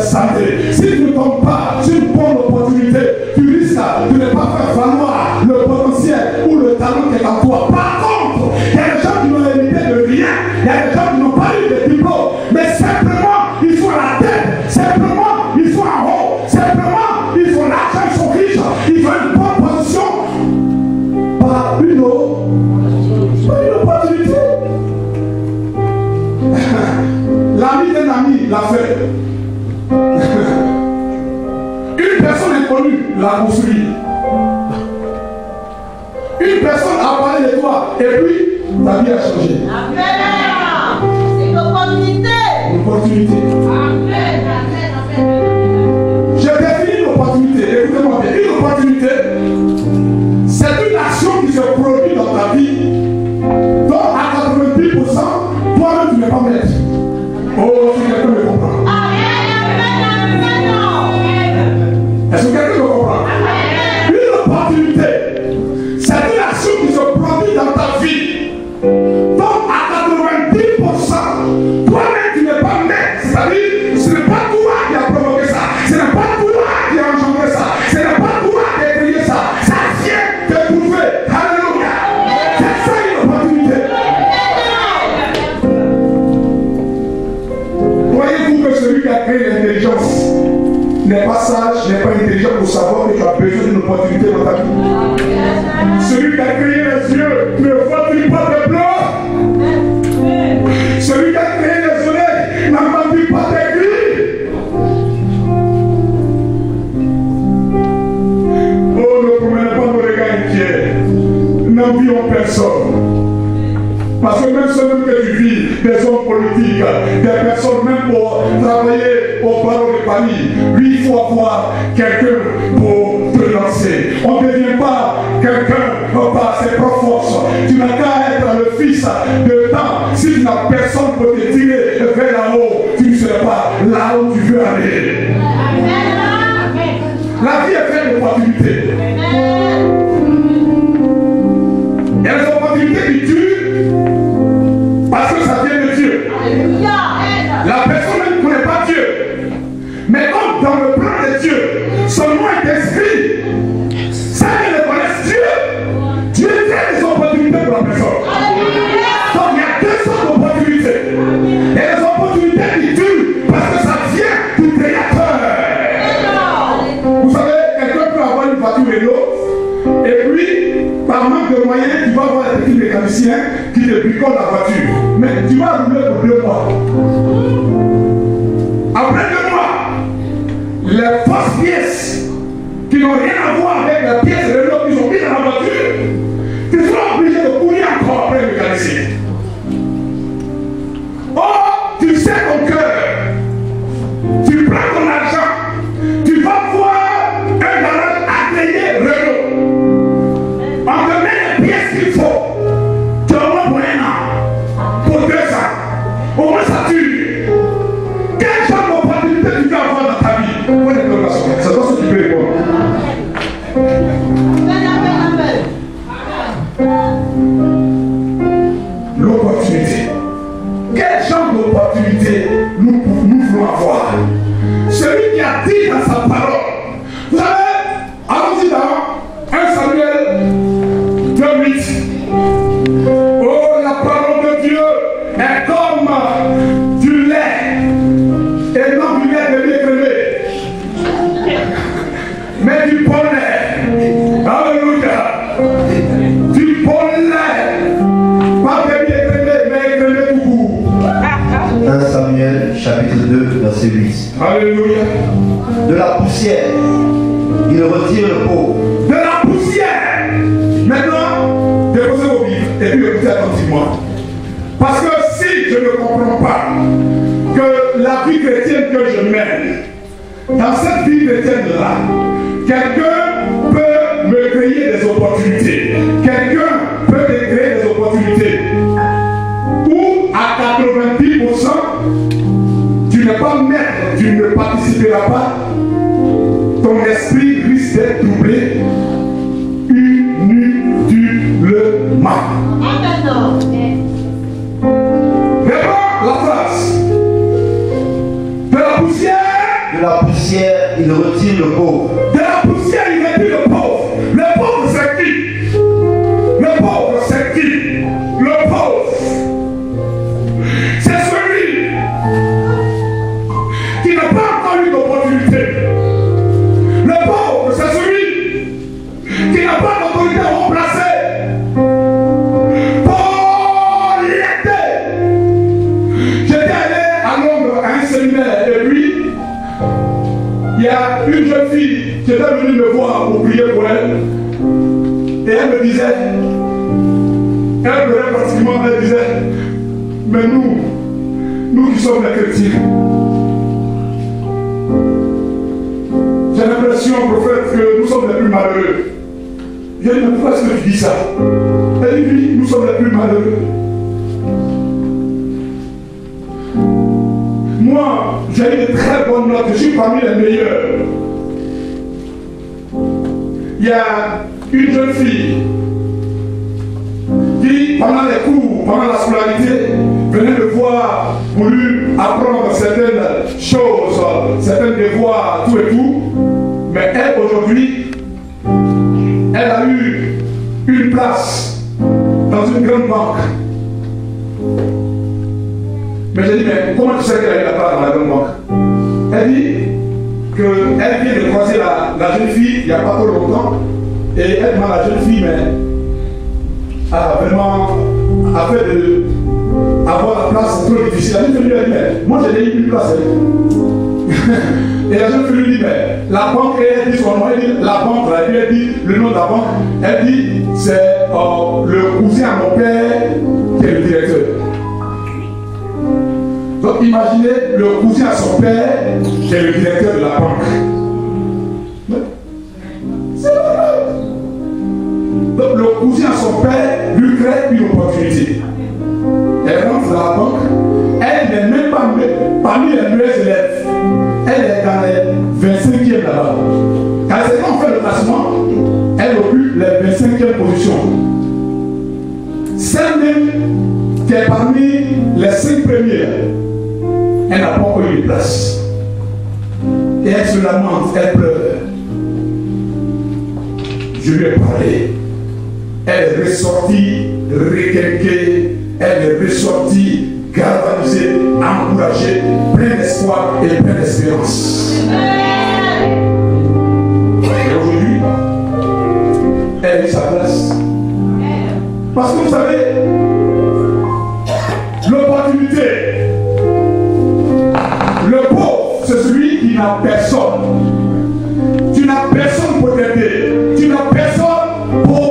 santé. Si tu ne tombes pas sur une bonne opportunité, tu risques de ne pas faire valoir le potentiel ou le talent qui est en toi. Par contre, il y a des gens qui n'ont hérité de rien, il y a des gens qui n'ont pas eu de diplôme, mais simplement ils sont à la tête, simplement ils sont en haut, simplement ils ont l'argent, ils sont riches, ils ont une bonne position. Pas une opportunité. L'ami d'un ami l'a fait. Une personne inconnue l'a construit. Une personne a parlé de toi et puis ta vie a changé. Amen. C'est une opportunité. Une opportunité. Amen. Amen. Je définis une opportunité. Écoutez-moi bien. Une opportunité, c'est une action qui se produit dans ta vie dont à 90%, toi-même tu n'es pas maître. Oh, si quelqu'un me comprend. Est-ce que quelqu'un me comprend? Une opportunité, c'est une action qui se produit dans ta vie dont à 90%, toi-même tu n'es pas maître. C'est-à-dire, ce n'est pas toi qui as provoqué ça, ce n'est pas toi qui as engendré ça, ce n'est pas toi qui as créé ça, ça vient te prouver. Alléluia. C'est ça une opportunité. Croyez-vous que celui qui a créé l'intelligence n'est pas sage, n'est pas intelligent pour savoir que tu as besoin d'une opportunité dans ta vie? Celui qui a créé les yeux ne voit-il pas de blanc? Celui qui a créé les oreilles n'entend-il pas des cris? Oh, ne promenez pas nos regards inquiets. N'envions personne. Parce que même ceux que tu vis, des hommes politiques, des personnes même pour travailler au barreau de Paris, lui, il faut avoir quelqu'un pour te lancer. On ne devient pas quelqu'un par ses propres forces. Tu n'as qu'à être le fils de temps. Si tu n'as personne pour te tirer vers là-haut, tu ne seras pas là où tu veux aller. La vie est faite d'opportunités. Il y a des opportunités qui tuent. Parce que ça vient de Dieu. La personne ne connaît pas Dieu. Mais comme dans le plan de Dieu, son nom est inscrit. Ça qu'elle connaisse Dieu, Dieu fait des opportunités pour la personne. Donc il y a deux sortes d'opportunités. Il y a des opportunités qui tuent parce que ça vient du Créateur. Vous savez, quelqu'un peut avoir une voiture vélo et puis par manque de moyens, tu vas avoir un petit mécanicien qui te bricole la voiture. Mais tu vas rouler pour 2 mois. Après 2 mois, les fausses pièces qui n'ont rien à voir avec les pièces de l'autre qui sont mises dans la voiture, tu seras obligé de courir encore après le mécanicien. Oh, tu sais ton cœur. Tu prends ton argent. Tu vas voir un garage agréé Renault. On te met les pièces qu'il faut. Tu as moins pour 1 an, pour 2 ans. Au moins ça tue. Quelle genre d'opportunité tu peux avoir dans ta vie? C'est toi ce que tu peux répondre. L'opportunité. Quel genre d'opportunité nous voulons avoir? Celui qui a dit dans sa parole. Vous savez, allons-y dans 1 Samuel 2:8. Oh, la parole de Dieu est comme du lait, et non du lait de l'écrémé, mais du bon lait. Alléluia. Du bon lait, pas de l'écrémé, mais écrémé tout court. 1 Samuel chapitre 2 verset 8. Alléluia. De la poussière, il retire le pauvre. De la poussière. Maintenant, déposez vos livres et puis écoutez attentivement. Parce que si je ne comprends pas que la vie chrétienne que je mène, dans cette vie chrétienne-là, quelqu'un peut me créer des opportunités. Quelqu'un peut te créer des opportunités. Ou à 90%, tu n'es pas maître, tu ne participeras pas. Ton esprit risque d'être doublé inutilement. Réponds la phrase. De la poussière, De la poussière, il retire le pauvre. De la poussière, il retire le pauvre. Le pauvre, c'est qui? Le pauvre, c'est qui? Le pauvre, c'est celui qui n'a pas encore eu d'opportunité. Le pauvre, c'est celui qui n'a pas d'autorité à remplacer pour l'aider. J'étais allé à Londres à un séminaire et puis il y a une jeune fille qui était venue me voir pour prier pour elle. Et elle me disait, elle pleurait pratiquement, elle disait, mais nous qui sommes les chrétiens, j'ai l'impression, prophète, que nous sommes les plus malheureux. J'ai dit, mais pourquoi est-ce que tu dis ça? Elle dit, oui, nous sommes les plus malheureux. Moi, j'ai eu de très bonnes notes, je suis parmi les meilleurs. Il y a une jeune fille qui, pendant les cours, pendant la scolarité, venait me voir, voulu apprendre certaines choses, certains devoirs, tout et tout. Mais elle, aujourd'hui, elle a eu une place dans une grande banque. Mais j'ai dit, mais comment tu sais qu'elle a eu la place dans la grande banque? Elle dit qu'elle vient de croiser la jeune fille il n'y a pas trop longtemps. Et elle demande à la jeune fille, mais a vraiment fait avoir la place trop difficile. La jeune fille lui a dit, mais moi j'ai eu une place. Et la jeune fille lui dit, mais la banque, et elle dit son nom, elle dit la banque, elle lui a dit le nom de la banque. Elle dit, c'est le cousin à mon père qui est le directeur. Donc imaginez le cousin à son père qui est le directeur de la banque. C'est vrai. Donc le cousin à son père lui crée une opportunité. Elle rentre dans la banque, elle n'est même pas parmi les meilleurs élèves. Elle est dans les 25e là-bas. Quand c'est quand on fait le classement, elle occupe les 25e positions. Celle-même qui est parmi les 5 premières, elle n'a pas encore eu de place. Et elle se lamente, elle pleure. Je lui ai parlé. Elle est ressortie, requinquée, elle est ressortie, galvanisée, encouragée, pleine d'espoir et pleine d'espérance. Et aujourd'hui, elle a eu sa place. Parce que vous savez, l'opportunité, le pauvre, c'est celui qui n'a personne. Tu n'as personne pour t'aider. Tu n'as personne pour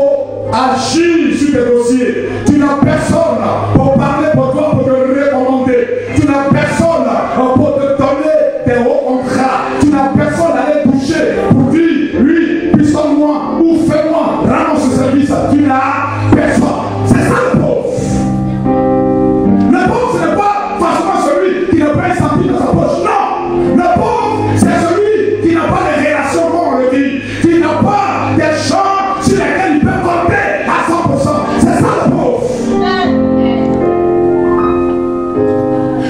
agir sur tes dossiers. Tu n'as personne pour parler pour toi, pour te recommander. Tu n'as personne pour te donner tes hauts contrats. Tu n'as personne à aller toucher pour dire, lui, puissance-moi ou fais-moi, rends ce service. Tu n'as personne. C'est ça le pauvre. Le pauvre, ce n'est pas forcément celui qui n'a pas un centime dans sa poche. Non. Le pauvre, c'est celui qui n'a pas de relations, comme on le dit. Qui n'a pas des gens sur lesquels il peut compter à 100%. C'est ça le pauvre.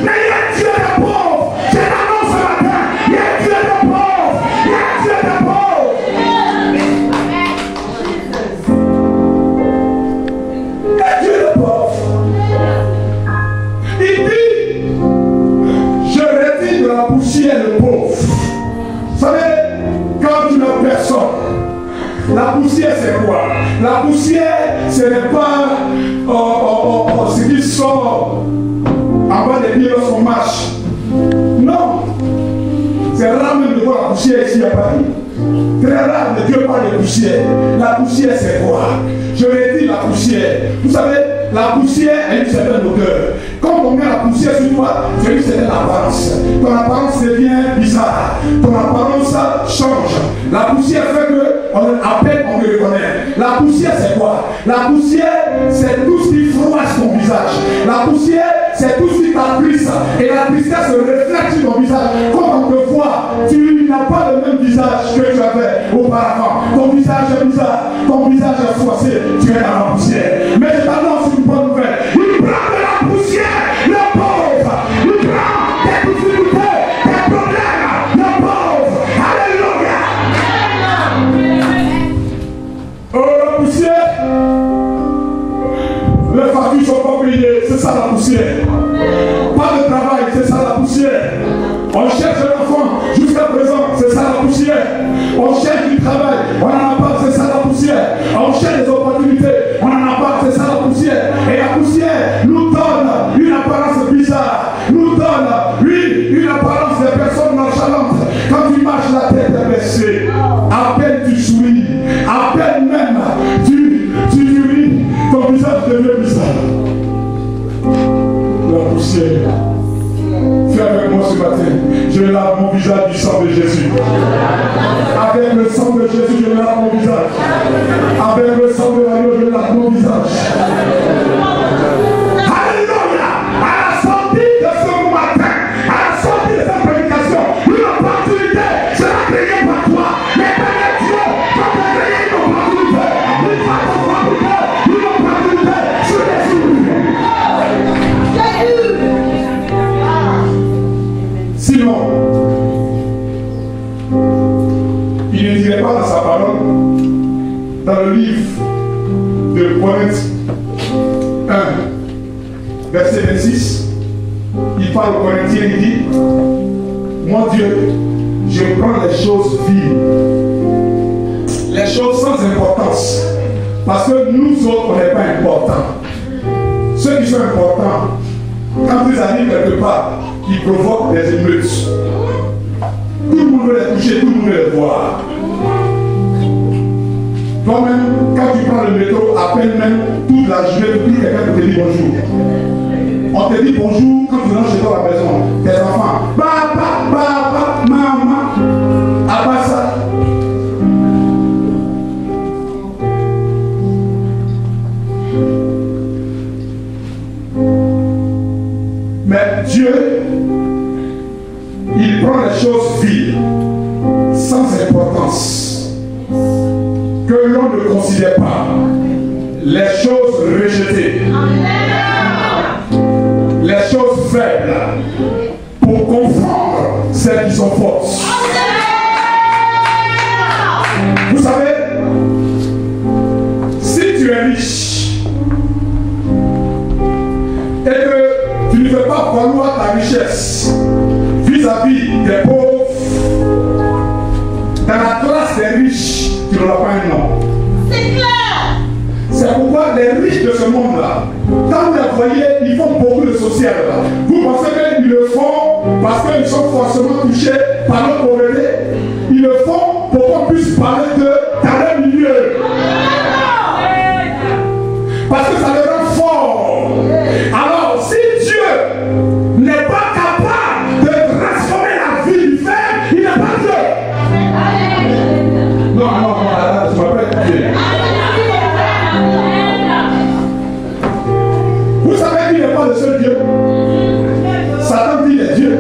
Mais il y a Dieu des pauvres. Je l'annonce ce matin. Il y a Dieu des pauvres. Il y a Dieu des pauvres. Il y a Dieu des pauvres. Il dit, je retire de la poussière le pauvre. Vous savez, quand tu n'as personne, la poussière c'est quoi? La poussière, ce n'est pas ce qui sort en bas des pieds lorsqu'on marche. Non. C'est rare même de voir la poussière ici à Paris. Très rare de Dieu parle de poussière. La poussière c'est quoi? Je retire la poussière. Vous savez, la poussière a une certaine odeur. Quand on met la poussière sur toi, c'est une certaine apparence. Ton apparence devient bizarre. Ton apparence change. La poussière fait que à peine on le reconnaît. La poussière c'est quoi? La poussière c'est tout ce qui froisse ton visage. La poussière c'est tout ce qui t'attriste. Et la tristesse se reflète sur ton visage. Quand on te voit, tu n'as pas le même visage que tu avais auparavant. Ton visage est bizarre. Ton visage est froissé. Tu es dans la poussière. Mais je t'annonce une bonne nouvelle. Il prend de la poussière, le pauvre. Il prend des difficultés, des problèmes, le pauvre. On cherche du travail, on n'en a pas, c'est ça la poussière. On cherche des opportunités, on n'en a pas, c'est ça la poussière. Et la poussière nous donne une apparence bizarre, nous donne, oui, une apparence de personnes nonchalantes. Quand tu marches la tête baissée, à peine tu souris, à peine même tu ris, ton visage devient bizarre. La poussière. Fais avec moi ce matin. Je lave mon visage du sang de Jésus. Avec le sang de Jésus, je lave mon visage. Avec le sang de l'agneau, je lave mon visage. Alléluia! À la sortie de ce matin, à la sortie de cette prédication, une opportunité sera créée par toi. L'éternel Dieu va te créer une opportunité. Il va te fabriquer une opportunité sur les ouvriers. Sinon, il ne dirait pas dans sa parole, dans le livre de Corinthiens 1, verset 26, il parle aux Corinthiens, il dit, mon Dieu, je prends les choses vives, les choses sans importance, parce que nous autres, on n'est pas importants. Ceux qui sont importants, quand ils arrivent quelque part, ils provoquent des émeutes. Tout le monde veut les toucher, tout le monde veut les voir. Toi-même, quand tu prends le métro, à peine même, toute la journée, plus quelqu'un te dit bonjour. On te dit bonjour quand tu rentres chez toi à la maison. Tes enfants, papa, maman, à part ça. Mais Dieu, il prend les choses vides, sans importance, que l'on ne considère pas, les choses rejetées, les choses faibles, pour confondre celles qui sont fortes. Vous savez, si tu es riche et que tu ne fais pas valoir ta richesse vis-à-vis des pauvres, dans la classe des riches, tu n'auras pas un nom. C'est clair. C'est pourquoi les riches de ce monde-là, quand vous les voyez, ils font beaucoup de social. Vous pensez qu'ils le font parce qu'ils sont forcément touchés par leur pauvreté. Ils le font pour qu'on puisse parler d'eux dans leur milieu. Parce que ça les rend forts. Alors, si Dieu n'est pas capable de transformer la vie du faible, il n'est pas Dieu. Non, tu m'appelles Dieu. Vous savez qu'il n'est pas le seul Dieu. Satan dit il est Dieu.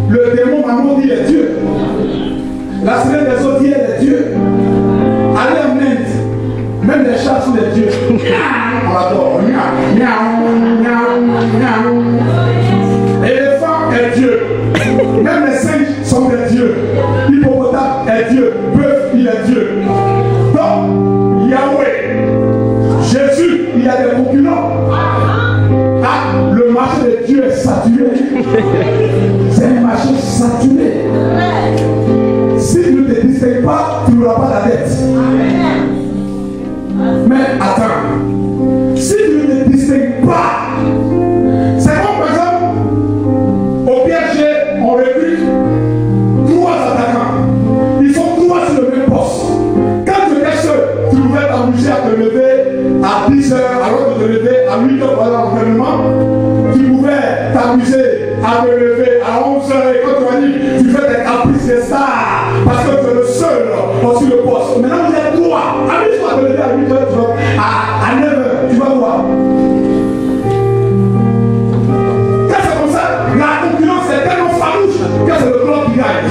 Le démon Mammon dit il est Dieu. La semaine des autres dit elle est Dieu. Allez en Inde, même les chats sont des dieux. On adore. Éléphant est Dieu. Même les singes sont des dieux. Hippopotame est Dieu. Bœuf, il est Dieu. Donc, Yahweh, Jésus, il y a des concurrents. Ah, le marché de Dieu est saturé. C'est un marché saturé. Si tu ne te distingues pas, tu n'auras pas la dette. Mais attends, si tu ne te distingues pas, c'est comme par exemple, au PSG, on recrute 3 attaquants. Ils sont 3 sur le même poste. Quand tu es seul, tu pouvais t'amuser à te lever à 10 h alors de te lever à 8 h pour l'entraînement. Tu pouvais t'amuser à te lever à 11 h et quand tu as dit, tu fais des caprices de stars parce que tu es le seul sur le poste. Maintenant vous êtes 3. Amuse-toi à te lever à 8 h, à 9 h, tu vas voir. Quand c'est comme ça, la concurrence est tellement farouche que c'est le club qui gagne.